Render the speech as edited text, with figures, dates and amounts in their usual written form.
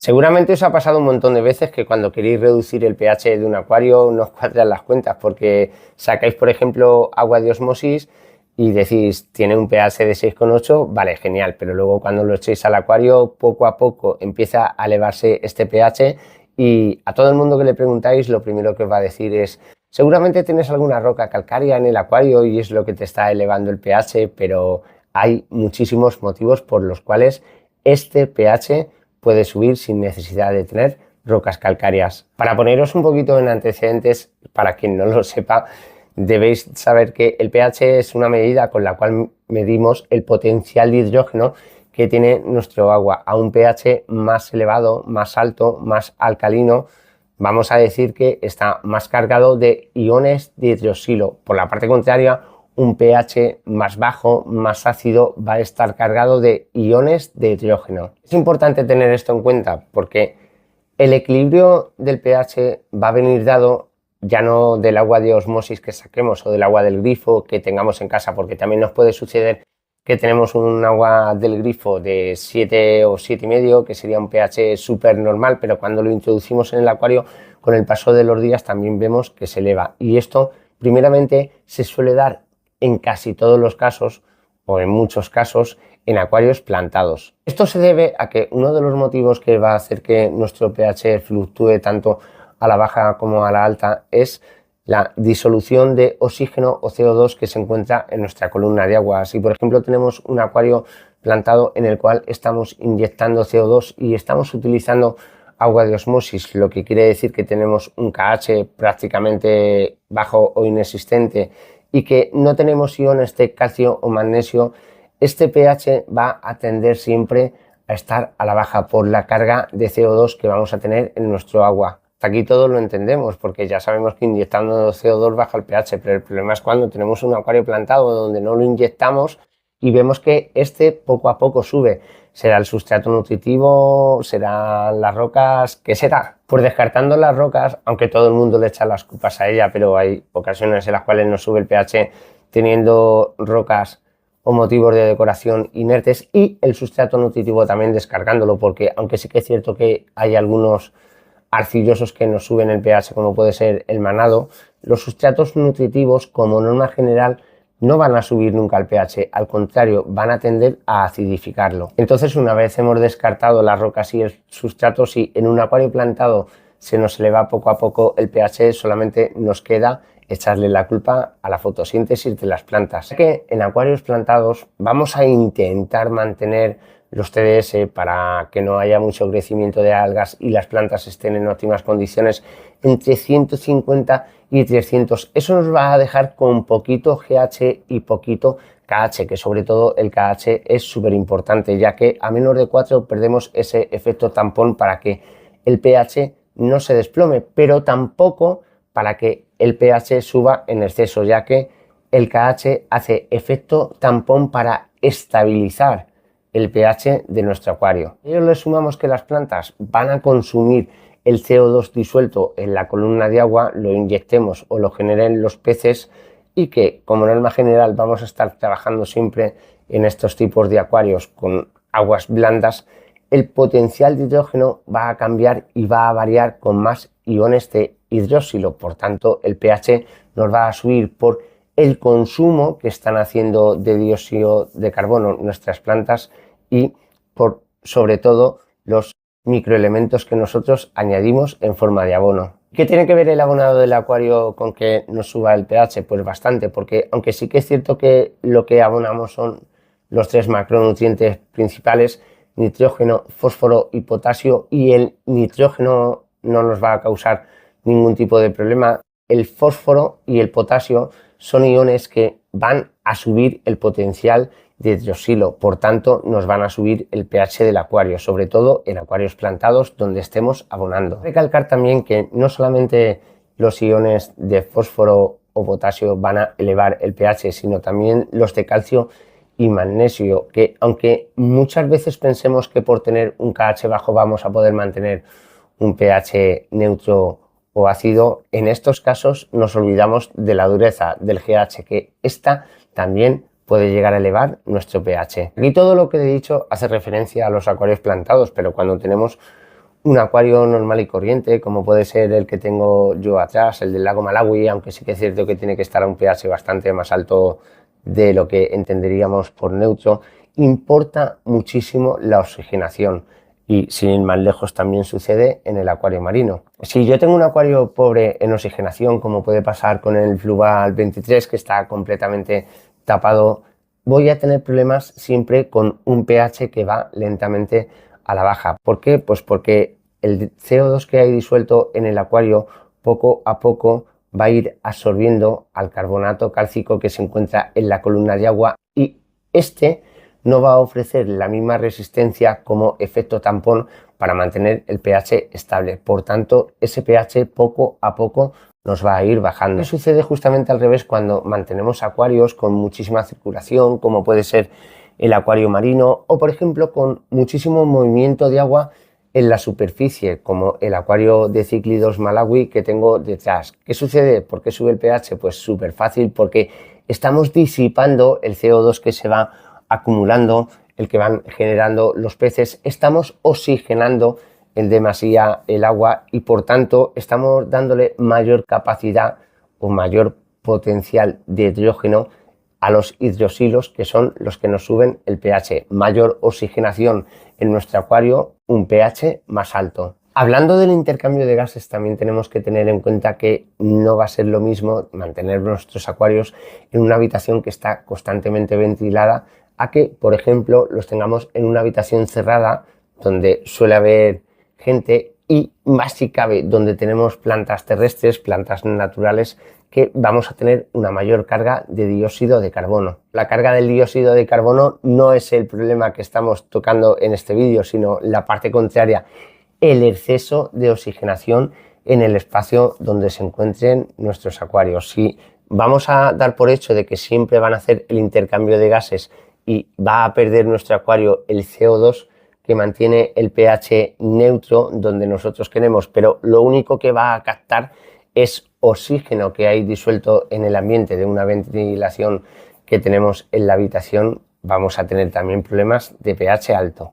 Seguramente os ha pasado un montón de veces que cuando queréis reducir el pH de un acuario no os cuadran las cuentas porque sacáis, por ejemplo, agua de osmosis y decís, tiene un pH de 6,8, vale, genial, pero luego cuando lo echéis al acuario, poco a poco empieza a elevarse este pH y a todo el mundo que le preguntáis, lo primero que os va a decir es, seguramente tienes alguna roca calcárea en el acuario y es lo que te está elevando el pH, pero hay muchísimos motivos por los cuales este pH puede subir sin necesidad de tener rocas calcáreas. Para poneros un poquito en antecedentes, para quien no lo sepa, debéis saber que el pH es una medida con la cual medimos el potencial de hidrógeno que tiene nuestro agua. A un pH más elevado, más alto, más alcalino, vamos a decir que está más cargado de iones de hidroxilo. Por la parte contraria, un pH más bajo, más ácido, va a estar cargado de iones de hidrógeno. Es importante tener esto en cuenta porque el equilibrio del pH va a venir dado ya no del agua de osmosis que saquemos o del agua del grifo que tengamos en casa, porque también nos puede suceder que tenemos un agua del grifo de 7 o 7,5, que sería un pH súper normal, pero cuando lo introducimos en el acuario, con el paso de los días también vemos que se eleva. Y esto, primeramente, se suele dar en casi todos los casos, o en muchos casos, en acuarios plantados. Esto se debe a que uno de los motivos que va a hacer que nuestro pH fluctúe tanto a la baja como a la alta es la disolución de oxígeno o CO2 que se encuentra en nuestra columna de agua. Si por ejemplo tenemos un acuario plantado en el cual estamos inyectando CO2 y estamos utilizando agua de osmosis, lo que quiere decir que tenemos un KH prácticamente bajo o inexistente y que no tenemos iones de calcio o magnesio, este pH va a tender siempre a estar a la baja por la carga de CO2 que vamos a tener en nuestro agua. Hasta aquí todos lo entendemos porque ya sabemos que inyectando CO2 baja el pH, pero el problema es cuando tenemos un acuario plantado donde no lo inyectamos y vemos que este poco a poco sube. ¿Será el sustrato nutritivo? ¿Serán las rocas? ¿Qué será? Pues descartando las rocas, aunque todo el mundo le echa las culpas a ella, pero hay ocasiones en las cuales no sube el pH teniendo rocas o motivos de decoración inertes y el sustrato nutritivo también descargándolo, porque aunque sí que es cierto que hay algunos arcillosos que nos suben el pH, como puede ser el manado, los sustratos nutritivos como norma general no van a subir nunca el pH, al contrario, van a tender a acidificarlo. Entonces, una vez hemos descartado las rocas y el sustrato, si en un acuario plantado se nos eleva poco a poco el pH, solamente nos queda echarle la culpa a la fotosíntesis de las plantas. Ya que en acuarios plantados vamos a intentar mantener los TDS para que no haya mucho crecimiento de algas y las plantas estén en óptimas condiciones entre 150 y 300. Eso nos va a dejar con poquito GH y poquito KH, que sobre todo el KH es súper importante, ya que a menos de 4 perdemos ese efecto tampón para que el pH no se desplome, pero tampoco para que el pH suba en exceso, ya que el KH hace efecto tampón para estabilizar el pH de nuestro acuario. A ello le sumamos que las plantas van a consumir el CO2 disuelto en la columna de agua, lo inyectemos o lo generen los peces y que como norma general vamos a estar trabajando siempre en estos tipos de acuarios con aguas blandas, el potencial de hidrógeno va a cambiar y va a variar con más iones de hidróxilo, por tanto el pH nos va a subir por el consumo que están haciendo de dióxido de carbono nuestras plantas y por sobre todo los microelementos que nosotros añadimos en forma de abono. ¿Qué tiene que ver el abonado del acuario con que nos suba el pH? Pues bastante, porque aunque sí que es cierto que lo que abonamos son los 3 macronutrientes principales, nitrógeno, fósforo y potasio, y el nitrógeno no nos va a causar ningún tipo de problema. El fósforo y el potasio son iones que van a subir el potencial de hidroxilo, por tanto nos van a subir el pH del acuario, sobre todo en acuarios plantados donde estemos abonando. Recalcar también que no solamente los iones de fósforo o potasio van a elevar el pH, sino también los de calcio y magnesio, que aunque muchas veces pensemos que por tener un KH bajo vamos a poder mantener un pH neutro o ácido, en estos casos nos olvidamos de la dureza del GH, que esta también puede llegar a elevar nuestro pH. Aquí todo lo que he dicho hace referencia a los acuarios plantados, pero cuando tenemos un acuario normal y corriente, como puede ser el que tengo yo atrás, el del lago Malawi, aunque sí que es cierto que tiene que estar a un pH bastante más alto de lo que entenderíamos por neutro, importa muchísimo la oxigenación. Y sin ir más lejos también sucede en el acuario marino. Si yo tengo un acuario pobre en oxigenación, como puede pasar con el Fluval 23, que está completamente tapado, voy a tener problemas siempre con un pH que va lentamente a la baja. ¿Por qué? Pues porque el CO2 que hay disuelto en el acuario poco a poco va a ir absorbiendo al carbonato cálcico que se encuentra en la columna de agua, y este no va a ofrecer la misma resistencia como efecto tampón para mantener el pH estable. Por tanto, ese pH poco a poco nos va a ir bajando. ¿Qué sucede justamente al revés cuando mantenemos acuarios con muchísima circulación, como puede ser el acuario marino, o por ejemplo con muchísimo movimiento de agua en la superficie, como el acuario de cíclidos Malawi que tengo detrás? ¿Qué sucede? ¿Por qué sube el pH? Pues súper fácil, porque estamos disipando el CO2 que se va acumulando, el que van generando los peces, estamos oxigenando en demasía el agua y por tanto estamos dándole mayor capacidad o mayor potencial de hidrógeno a los hidrosilos, que son los que nos suben el pH. Mayor oxigenación en nuestro acuario, un pH más alto. Hablando del intercambio de gases, también tenemos que tener en cuenta que no va a ser lo mismo mantener nuestros acuarios en una habitación que está constantemente ventilada a que, por ejemplo, los tengamos en una habitación cerrada donde suele haber gente y, más si cabe, donde tenemos plantas terrestres, plantas naturales, que vamos a tener una mayor carga de dióxido de carbono. La carga del dióxido de carbono no es el problema que estamos tocando en este vídeo, sino la parte contraria, el exceso de oxigenación en el espacio donde se encuentren nuestros acuarios. Si vamos a dar por hecho de que siempre van a hacer el intercambio de gases y va a perder nuestro acuario el CO2 que mantiene el pH neutro donde nosotros queremos, pero lo único que va a captar es oxígeno que hay disuelto en el ambiente de una ventilación que tenemos en la habitación, vamos a tener también problemas de pH alto.